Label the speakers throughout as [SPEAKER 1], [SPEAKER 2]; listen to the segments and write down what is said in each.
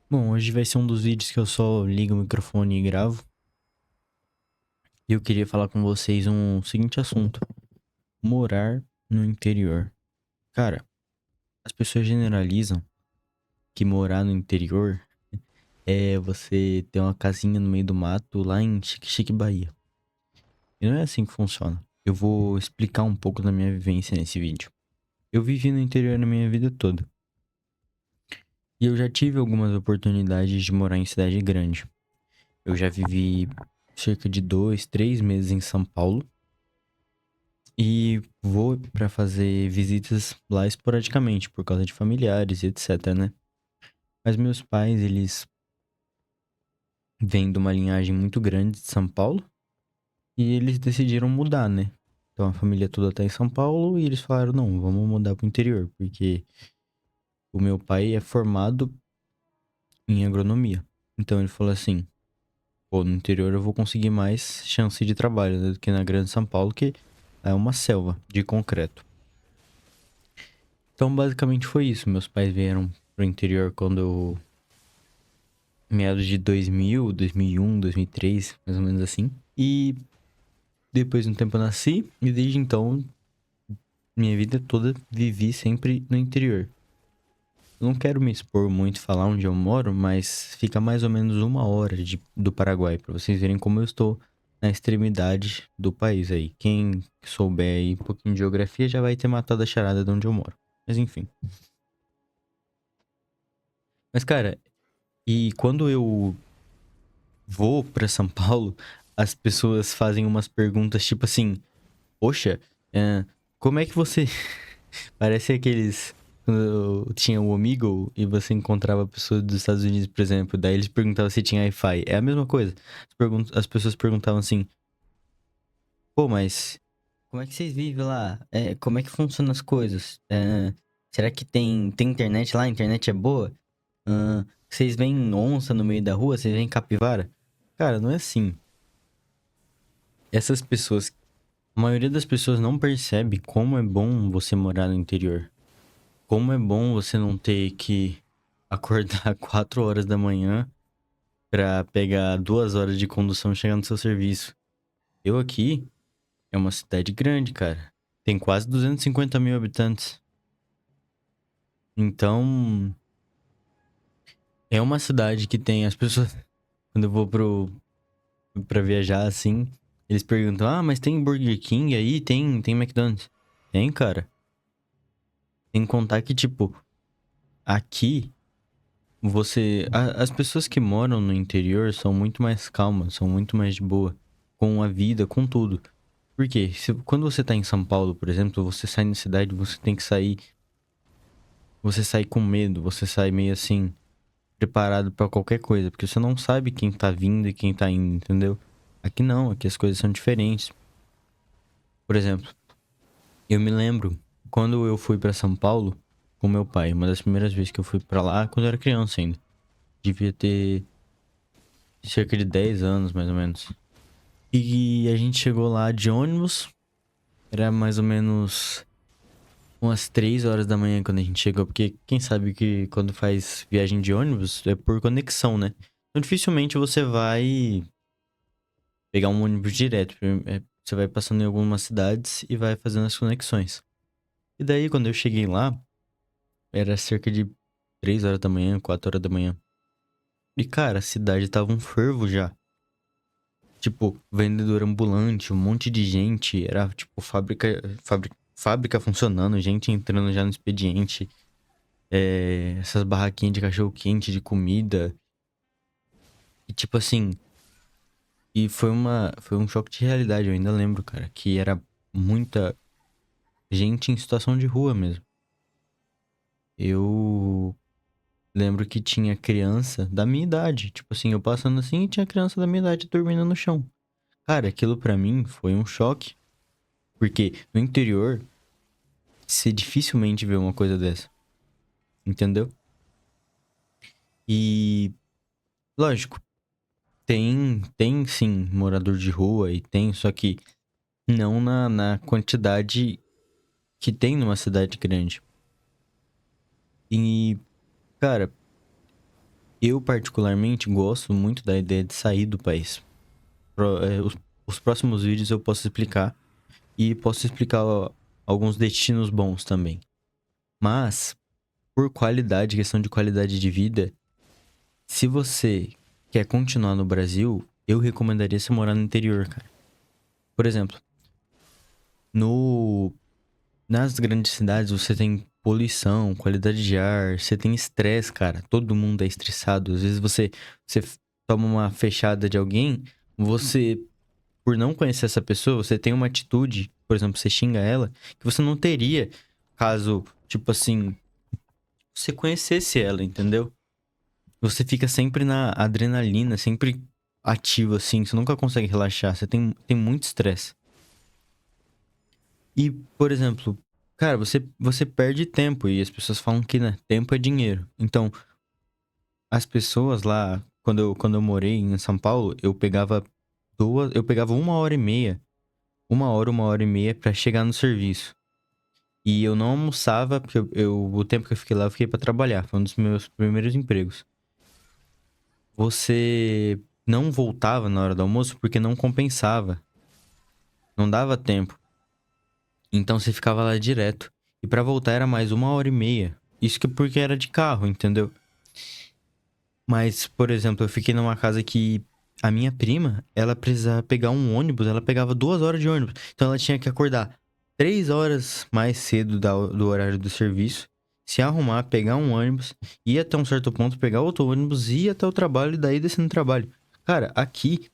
[SPEAKER 1] Bom, hoje vai ser um dos vídeos que eu só ligo o microfone e gravo. E eu queria falar com vocês um seguinte assunto: morar no interior. Cara, as pessoas generalizam que morar no interior é você ter uma casinha no meio do mato lá em Xique-Xique, Bahia. E não é assim que funciona. Eu vou explicar um pouco da minha vivência nesse vídeo. Eu vivi no interior na minha vida toda. E eu já tive algumas oportunidades de morar em cidade grande. Eu já vivi cerca de 2, 3 meses em São Paulo. E vou pra fazer visitas lá esporadicamente, por causa de familiares e etc, né? Mas meus pais, eles vêm de uma linhagem muito grande de São Paulo e eles decidiram mudar, né? Então a família toda tá em São Paulo e eles falaram: não, vamos mudar pro interior, porque o meu pai é formado em agronomia. Então ele falou assim: pô, no interior eu vou conseguir mais chance de trabalho, né, do que na grande São Paulo, que é uma selva de concreto. Então basicamente foi isso. Meus pais vieram pro interior quando eu meados de 2000, 2001, 2003, mais ou menos assim. E depois de um tempo eu nasci, e desde então, minha vida toda vivi sempre no interior. Eu não quero me expor muito e falar onde eu moro, mas fica mais ou menos 1 hora do Paraguai, pra vocês verem como eu estou na extremidade do país aí. Quem souber aí um pouquinho de geografia já vai ter matado a charada de onde eu moro. Mas enfim. Mas cara, e quando eu vou pra São Paulo, as pessoas fazem umas perguntas tipo assim: poxa, como é que você. Parece aqueles. Quando tinha o Omegle e você encontrava pessoas dos Estados Unidos, por exemplo, daí eles perguntavam se tinha Wi-Fi. É a mesma coisa. As pessoas perguntavam assim: pô, mas como é que vocês vivem lá? Como é que funcionam as coisas? Será que tem internet lá? A internet é boa? Vocês veem onça no meio da rua? Vocês veem capivara? Cara, não é assim. Essas pessoas, a maioria das pessoas não percebe como é bom você morar no interior. Como é bom você não ter que acordar 4 horas da manhã pra pegar 2 horas de condução e chegar no seu serviço. Eu aqui é uma cidade grande, cara. Tem quase 250 mil habitantes. Então, é uma cidade que tem as pessoas. Quando eu vou pra viajar assim, eles perguntam: ah, mas tem Burger King aí? Tem McDonald's? Tem, cara. Tem que contar que, tipo, aqui as pessoas que moram no interior são muito mais calmas, são muito mais de boa com a vida, com tudo. Por quê? Quando você tá em São Paulo, por exemplo, você sai na cidade, você tem que sair, você sai com medo, você sai meio assim, preparado pra qualquer coisa, porque você não sabe quem tá vindo e quem tá indo, entendeu? Aqui não, aqui as coisas são diferentes. Por exemplo, eu me lembro quando eu fui pra São Paulo com meu pai, uma das primeiras vezes que eu fui pra lá, quando eu era criança ainda. Devia ter cerca de 10 anos, mais ou menos. E a gente chegou lá de ônibus. Era mais ou menos umas 3 horas da manhã quando a gente chegou. Porque quem sabe que quando faz viagem de ônibus é por conexão, né? Então dificilmente você vai pegar um ônibus direto. Você vai passando em algumas cidades e vai fazendo as conexões. E daí quando eu cheguei lá, era cerca de 3 horas da manhã, 4 horas da manhã. E cara, a cidade tava um fervo já. Tipo, vendedor ambulante, um monte de gente. Era, tipo, fábrica funcionando, gente entrando já no expediente. Essas barraquinhas de cachorro-quente, de comida. E, tipo assim, foi um choque de realidade, eu ainda lembro, cara. Que era muita gente em situação de rua mesmo. Eu lembro que tinha criança da minha idade. Tipo assim, eu passando assim e tinha criança da minha idade dormindo no chão. Cara, aquilo pra mim foi um choque. Porque no interior, você dificilmente vê uma coisa dessa, entendeu? E, lógico, tem sim morador de rua e tem, só que não na quantidade que tem numa cidade grande. E, cara, Eu, particularmente, gosto muito da ideia de sair do país. Os próximos vídeos eu posso explicar. E posso explicar alguns destinos bons também. Mas, por qualidade, questão de qualidade de vida, se você quer continuar no Brasil, eu recomendaria você morar no interior, cara. Por exemplo, no nas grandes cidades você tem poluição, qualidade de ar, você tem estresse, cara. Todo mundo é estressado. Às vezes você toma uma fechada de alguém, você, por não conhecer essa pessoa, você tem uma atitude, por exemplo, você xinga ela, que você não teria caso, tipo assim, você conhecesse ela, entendeu? Você fica sempre na adrenalina, sempre ativo, assim, você nunca consegue relaxar, você tem muito estresse. E, por exemplo, cara, você perde tempo e as pessoas falam que, né, tempo é dinheiro. Então, as pessoas lá, quando eu morei em São Paulo, eu pegava 1 hora e meia, 1 hora e meia pra chegar no serviço. E eu não almoçava, porque o tempo que eu fiquei lá, eu fiquei pra trabalhar. Foi um dos meus primeiros empregos. Você não voltava na hora do almoço porque não compensava. Não dava tempo. Então você ficava lá direto. E pra voltar era mais 1 hora e meia. Isso que porque era de carro, entendeu? Mas, por exemplo, eu fiquei numa casa que a minha prima, ela precisava pegar um ônibus, ela pegava 2 horas de ônibus. Então ela tinha que acordar 3 horas mais cedo do horário do serviço, se arrumar, pegar um ônibus, ir até um certo ponto, pegar outro ônibus, ir até o trabalho e daí descer no trabalho. Cara, aqui,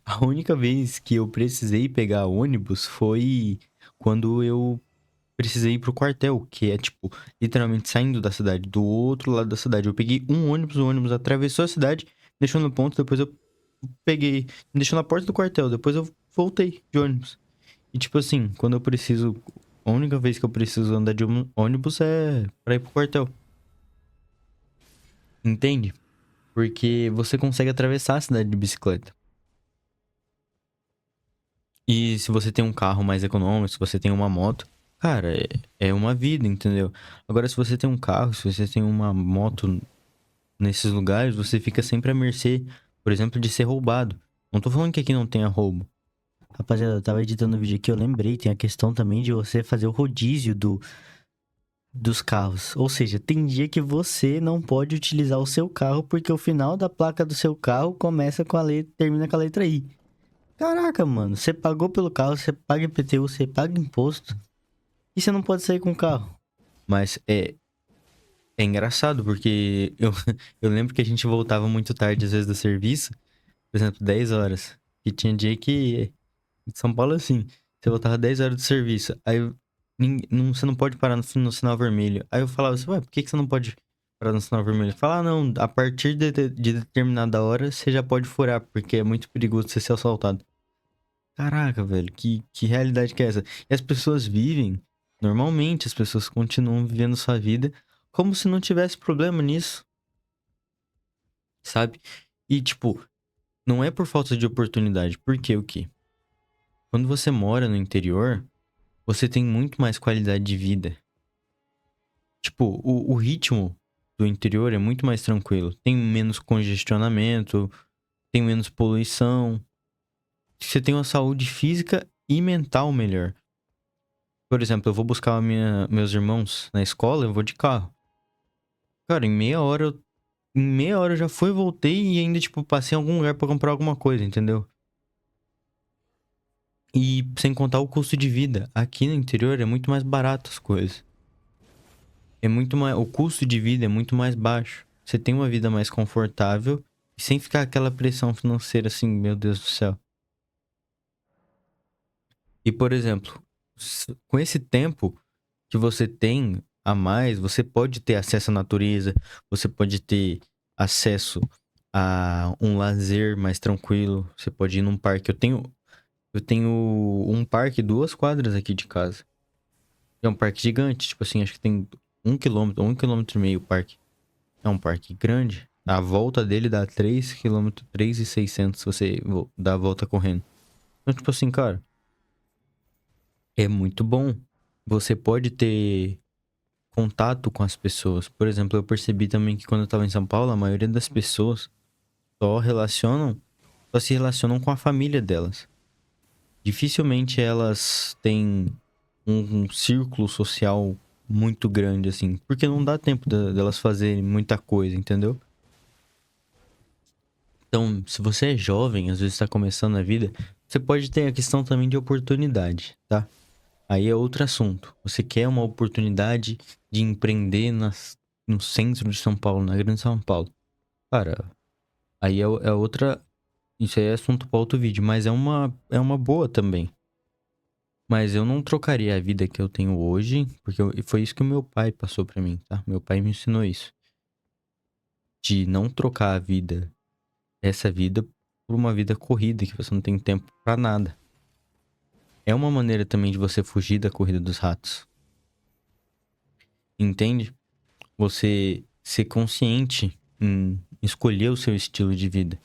[SPEAKER 1] a única vez que eu precisei pegar ônibus foi quando eu precisei ir pro quartel, que é, tipo, literalmente saindo da cidade, do outro lado da cidade. Eu peguei um ônibus, o ônibus atravessou a cidade, deixou no ponto, depois eu peguei, me deixou na porta do quartel, depois eu voltei de ônibus. E, tipo assim, quando eu preciso, a única vez que eu preciso andar de ônibus é pra ir pro quartel. Entende? Porque você consegue atravessar a cidade de bicicleta. E se você tem um carro mais econômico, se você tem uma moto, cara, é uma vida, entendeu? Agora, se você tem um carro, se você tem uma moto nesses lugares, você fica sempre à mercê, por exemplo, de ser roubado. Não tô falando que aqui não tenha roubo.
[SPEAKER 2] Rapaziada, eu tava editando o vídeo aqui, eu lembrei, tem a questão também de você fazer o rodízio dos carros. Ou seja, tem dia que você não pode utilizar o seu carro porque o final da placa do seu carro começa com a letra, termina com a letra I. Caraca, mano, você pagou pelo carro, você paga IPTU, você paga imposto e você não pode sair com o carro.
[SPEAKER 1] Mas é engraçado, porque eu lembro que a gente voltava muito tarde, às vezes, do serviço, por exemplo, 10 horas. E tinha dia que, em São Paulo, é assim, você voltava 10 horas do serviço, aí você não pode parar no sinal vermelho. Aí eu falava assim, ué, por que você não pode parar no sinal vermelho? Fala, ah, não, a partir de determinada hora, você já pode furar, porque é muito perigoso você ser assaltado. Caraca, velho, que realidade que é essa? E as pessoas vivem, normalmente as pessoas continuam vivendo sua vida como se não tivesse problema nisso, sabe? E, tipo, não é por falta de oportunidade, porque o quê? Quando você mora no interior, você tem muito mais qualidade de vida. Tipo, o ritmo do interior é muito mais tranquilo. Tem menos congestionamento, tem menos poluição. Você tem uma saúde física e mental melhor. Por exemplo, eu vou buscar meus irmãos na escola, eu vou de carro. Cara, em meia hora eu já fui, voltei e ainda, tipo, passei em algum lugar pra comprar alguma coisa, entendeu? E sem contar o custo de vida. Aqui no interior é muito mais barato as coisas. É muito mais, o custo de vida é muito mais baixo. Você tem uma vida mais confortável e sem ficar aquela pressão financeira assim, meu Deus do céu. E, por exemplo, com esse tempo que você tem a mais, você pode ter acesso à natureza, você pode ter acesso a um lazer mais tranquilo, você pode ir num parque. Eu tenho um parque 2 quadras aqui de casa. É um parque gigante, tipo assim, acho que tem 1 quilômetro, 1,5 quilômetro o parque. É um parque grande. A volta dele dá 3 quilômetros, 3,600 se você dar a volta correndo. Então, tipo assim, cara, é muito bom. Você pode ter contato com as pessoas. Por exemplo, eu percebi também que quando eu tava em São Paulo, a maioria das pessoas só só se relacionam com a família delas. Dificilmente elas têm um círculo social muito grande, assim, porque não dá tempo delas fazerem muita coisa, entendeu? Então, se você é jovem, às vezes está começando a vida, você pode ter a questão também de oportunidade, tá? Aí é outro assunto. Você quer uma oportunidade de empreender no centro de São Paulo, na Grande São Paulo. Cara, aí é outra. Isso aí é assunto para outro vídeo, mas é uma boa também. Mas eu não trocaria a vida que eu tenho hoje, porque foi isso que o meu pai passou pra mim, tá? Meu pai me ensinou isso. De não trocar essa vida, por uma vida corrida, que você não tem tempo pra nada. É uma maneira também de você fugir da corrida dos ratos. Entende? Você ser consciente em escolher o seu estilo de vida.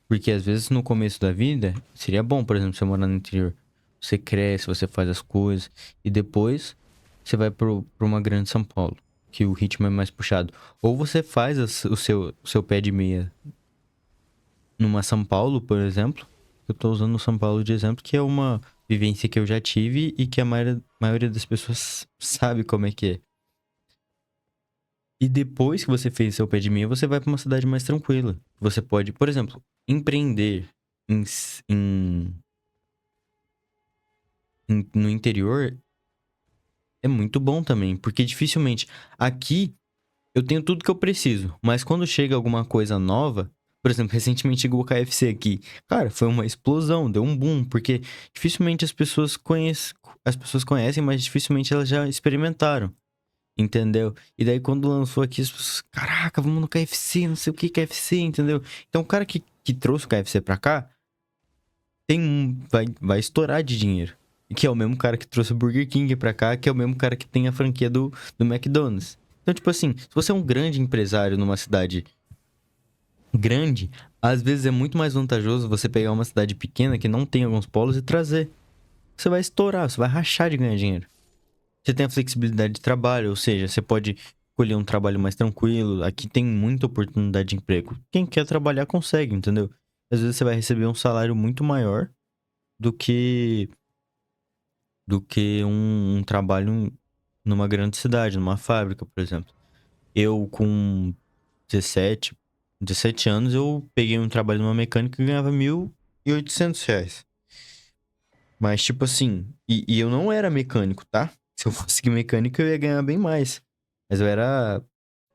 [SPEAKER 1] Porque às vezes no começo da vida, seria bom, por exemplo, você morar no interior. Você cresce, você faz as coisas, e depois você vai pra uma grande São Paulo, que o ritmo é mais puxado. Ou você faz o seu pé de meia numa São Paulo, por exemplo. Eu tô usando o São Paulo de exemplo, que é uma vivência que eu já tive e que a maioria das pessoas sabe como é que é. E depois que você fez seu pé de meia, você vai pra uma cidade mais tranquila. Você pode, por exemplo, empreender em, s- em- no interior é muito bom também, porque dificilmente aqui eu tenho tudo que eu preciso, mas quando chega alguma coisa nova, por exemplo, recentemente chegou o KFC aqui. Cara, foi uma explosão, deu um boom, porque dificilmente as pessoas conhecem, mas dificilmente elas já experimentaram. Entendeu? E daí quando lançou aqui, as pessoas, caraca, vamos no KFC, não sei o que KFC, entendeu? Então o cara que trouxe o KFC pra cá, vai estourar de dinheiro. E que é o mesmo cara que trouxe o Burger King pra cá, que é o mesmo cara que tem a franquia do McDonald's. Então, tipo assim, se você é um grande empresário numa cidade grande, às vezes é muito mais vantajoso você pegar uma cidade pequena que não tem alguns polos e trazer. Você vai estourar, você vai rachar de ganhar dinheiro. Você tem a flexibilidade de trabalho, ou seja, você pode escolher um trabalho mais tranquilo. Aqui tem muita oportunidade de emprego. Quem quer trabalhar consegue, entendeu? Às vezes você vai receber um salário muito maior do que um trabalho numa grande cidade, numa fábrica, por exemplo. Eu com 17, 17 anos, eu peguei um trabalho numa mecânica e ganhava R$ 1.800. Mas, tipo assim, e eu não era mecânico, tá? Se eu fosse mecânico, eu ia ganhar bem mais. Mas eu era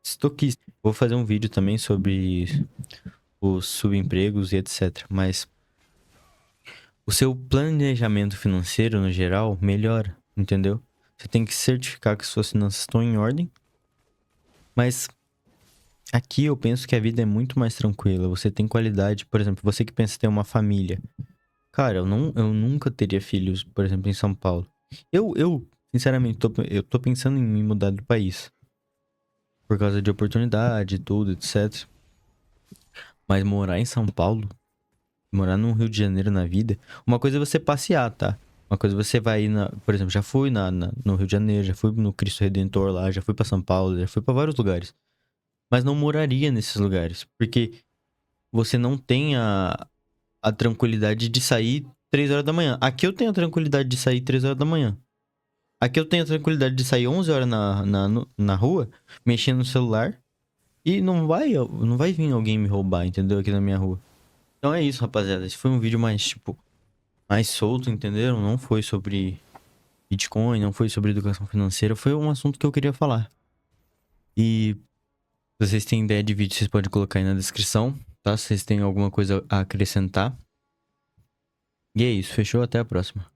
[SPEAKER 1] estoquista. Vou fazer um vídeo também sobre os subempregos e etc. Mas o seu planejamento financeiro, no geral, melhora, entendeu? Você tem que certificar que suas finanças estão em ordem. Mas aqui eu penso que a vida é muito mais tranquila. Você tem qualidade. Por exemplo, você que pensa em ter uma família. Cara, eu nunca teria filhos, por exemplo, em São Paulo. Sinceramente, eu tô pensando em me mudar do país. Por causa de oportunidade, tudo, etc. Mas morar em São Paulo, morar no Rio de Janeiro na vida, uma coisa é você passear, tá? Uma coisa é você vai ir por exemplo, já fui no Rio de Janeiro, já fui no Cristo Redentor lá, já fui pra São Paulo, já fui pra vários lugares. Mas não moraria nesses lugares, porque você não tem a tranquilidade de sair 3 horas da manhã. Aqui eu tenho a tranquilidade de sair 3 horas da manhã. Aqui eu tenho a tranquilidade de sair 11 horas na rua, mexendo no celular, e não vai vir alguém me roubar, entendeu? Aqui na minha rua. Então é isso, rapaziada. Esse foi um vídeo mais, tipo, mais solto, entenderam? Não foi sobre Bitcoin, não foi sobre educação financeira, foi um assunto que eu queria falar. E se vocês têm ideia de vídeo, vocês podem colocar aí na descrição, tá? Se vocês têm alguma coisa a acrescentar. E é isso, fechou? Até a próxima.